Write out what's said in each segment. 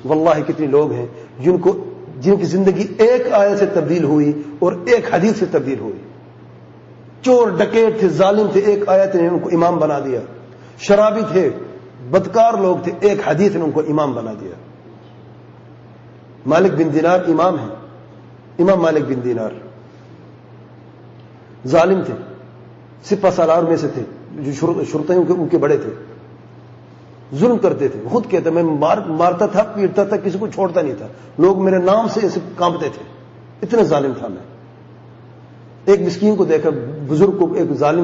واللہ کتنے لوگ ہیں جن کی زندگی ایک آیت سے تبدیل ہوئی اور ایک حدیث سے تبدیل ہوئی. چور ڈکیت تھے، ظالم تھے، ایک آیت نے ان کو امام بنا دیا. شرابی تھے، بدکار لوگ تھے، ایک حدیث نے ان کو امام بنا دیا. مالک بن دینار امام ہیں، امام مالک بن دینار. ظالم تھے، سپہ سالار میں سے تھے، جو شرطیں ان کے بڑے تھے، ظلم کرتے تھے. خود کہتے میں مارتا تھا، پیٹتا تھا، کسی کو چھوڑتا نہیں تھا. لوگ میرے نام سے ایسے کانپتے تھے، اتنا ظالم تھا میں. ایک مسکین کو دیکھا، بزرگ کو ایک ظالم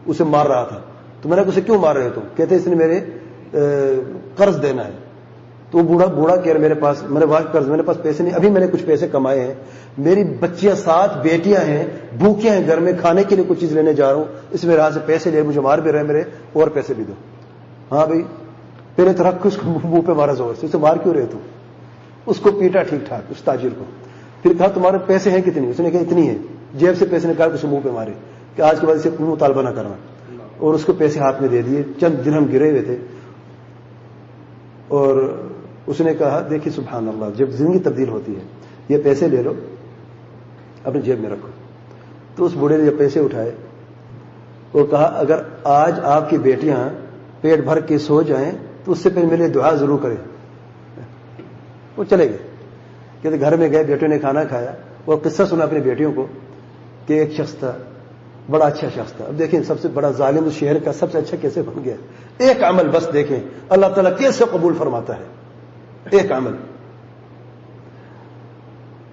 اسے مار رہا تھا. تو میں نے اسے کیوں مار رہے ہو تم؟ کہتے اس نے میرے قرض دینا ہے. تو بوڑھا کہہ رہا میرے پاس قرض، میرے پاس پیسے نہیں، ابھی میں نے کچھ پیسے کمائے ہیں، میری بچیاں 7 بیٹیاں ہیں، بھوکیاں ہیں گھر میں، کھانے کے لیے کچھ چیز لینے جا رہا ہوں، اس میں راہ سے پیسے لے، مجھے مار بھی رہے میرے، اور پیسے بھی دو. ہاں بھائی، پہلے تو رکھ اس کو منہ پہ مارا زور سے، اسے مار کیوں رہے تم؟ اس کو پیٹا ٹھیک ٹھاک اس تاجر کو. پھر کہا تمہارے پیسے ہیں کتنی؟ اس نے کہا اتنی ہے. جیب سے پیسے نکال کے اسے منہ پہ مارے کہ آج کے بعد اسے مطالبہ نہ کرنا. اور اس کو پیسے ہاتھ میں دے دیے، چند درہم گرے ہوئے تھے. اور اس نے کہا دیکھیے سبحان اللہ، جب زندگی تبدیل ہوتی ہے، یہ پیسے لے لو اپنی جیب میں رکھو. تو اس بوڑھے نے جب پیسے اٹھائے اور کہا اگر آج آپ کی بیٹیاں پیٹ بھر کے سو جائیں تو اس سے پہلے میرے لیے دعا ضرور کریں. وہ چلے گئے. کہتے گھر میں گئے، بیٹوں نے کھانا کھایا اور قصہ سنا اپنی بیٹیوں کو کہ ایک شخص تھا، بڑا اچھا شخص تھا. اب دیکھیں سب سے بڑا ظالم اس شہر کا سب سے اچھا کیسے بن گیا. ایک عمل بس دیکھیں اللہ تعالیٰ کیسے قبول فرماتا ہے. ایک عمل.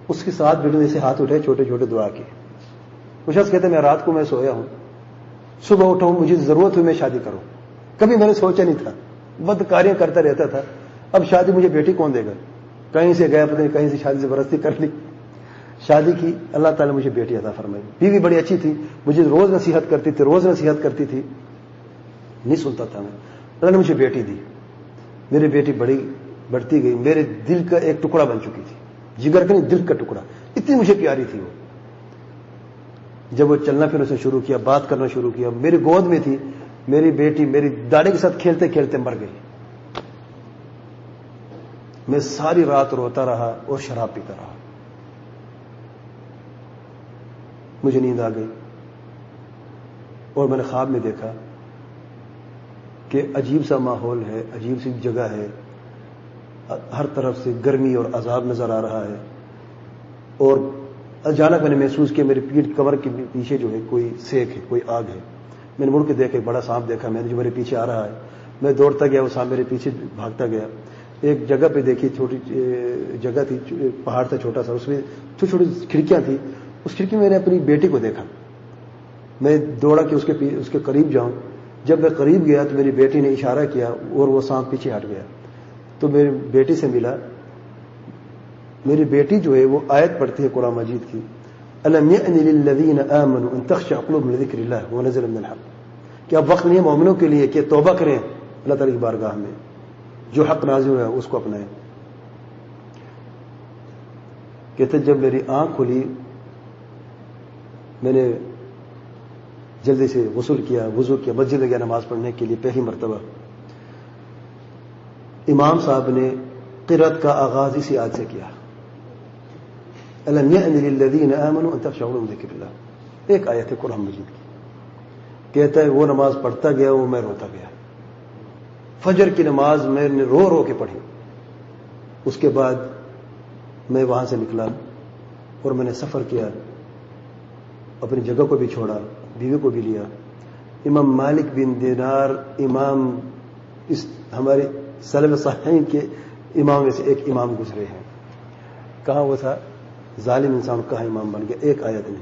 اس کے ساتھ بیٹوں نے سے ہاتھ اٹھے، چھوٹے چھوٹے دعا کی. وہ شخص کہتے میں رات کو میں سویا ہوں، صبح اٹھا ہوں، مجھے ضرورت ہوئی میں شادی کروں. کبھی میں نے سوچا نہیں تھا، بدکاریاں کرتا رہتا تھا. اب شادی مجھے بیٹی کون دے گا؟ کہیں سے گیا پتہ نہیں، کہیں سے شادی زبردستی کر لی، شادی کی. اللہ تعالیٰ مجھے بیٹی عطا فرمائی. بیوی بڑی اچھی تھی، مجھے روز نصیحت کرتی تھی، نہیں سنتا تھا میں. اللہ نے مجھے بیٹی دی. میری بیٹی بڑھتی گئی، میرے دل کا ایک ٹکڑا بن چکی تھی، جگر کا نہیں، دل کا ٹکڑا. اتنی مجھے پیاری تھی وہ. جب وہ چلنا پھرنا سے شروع کیا، بات کرنا شروع کیا، میری گود میں تھی. میری بیٹی میری داڑھی کے ساتھ کھیلتے کھیلتے مر گئی. میں ساری رات روتا رہا اور شراب پیتا رہا. مجھے نیند آ گئی اور میں نے خواب میں دیکھا کہ عجیب سا ماحول ہے، عجیب سی جگہ ہے، ہر طرف سے گرمی اور عذاب نظر آ رہا ہے. اور اچانک میں نے محسوس کیا میری پیٹھ کمر کے پیچھے جو ہے کوئی سیک ہے، کوئی آگ ہے. میں نے مڑ کے دیکھا، ایک بڑا سانپ دیکھا میں نے جو میرے پیچھے آ رہا ہے. میں دوڑتا گیا، وہ سانپ میرے پیچھے بھاگتا گیا. ایک جگہ پہ دیکھی، چھوٹی جگہ تھی، پہاڑ تھا چھوٹا سا، اس میں چھوٹی چھوٹی کھڑکیاں تھیں. اس کھڑکی میں نے اپنی بیٹی کو دیکھا. میں دوڑا کہ اس کے قریب جاؤں. جب میں قریب گیا تو میری بیٹی نے اشارہ کیا اور وہ سانپ پیچھے ہٹ گیا. تو میری بیٹی سے ملا. میری بیٹی جو ہے وہ آیت پڑھتی ہے قرآن مجید کی، الم یأن للذین آمنوا ان تخشع قلوبهم لذکر اللہ ونزل من الحق. کہ اب وقت نہیں ہے مومنوں کے لیے کہ توبہ کریں اللہ تعالی کی بارگاہ میں، جو حق نازل ہوا ہے اس کو اپنائیں. کہتے جب میری آنکھ کھلی میں نے جلدی سے غسل کیا، وضو کیا، مسجد میں گیا نماز پڑھنے کے لیے. پہلی مرتبہ امام صاحب نے قرأت کا آغاز اسی آیت سے کیا، الم یأن للذین آمنوا ان تخشع قلوبهم لذکر اللہ. ایک آیت ہے قرآن مجید کی. کہتا ہے وہ نماز پڑھتا گیا، وہ میں روتا گیا. فجر کی نماز میں نے رو رو کے پڑھی. اس کے بعد میں وہاں سے نکلا اور میں نے سفر کیا، اپنی جگہ کو بھی چھوڑا، بیوی کو بھی لیا. امام مالک بن دینار امام اس ہمارے سلف صالحین کے امام میں سے ایک امام گزرے ہیں. کہاں وہ تھا ظالم انسان، کہاں امام بن گیا ایک آیت نے.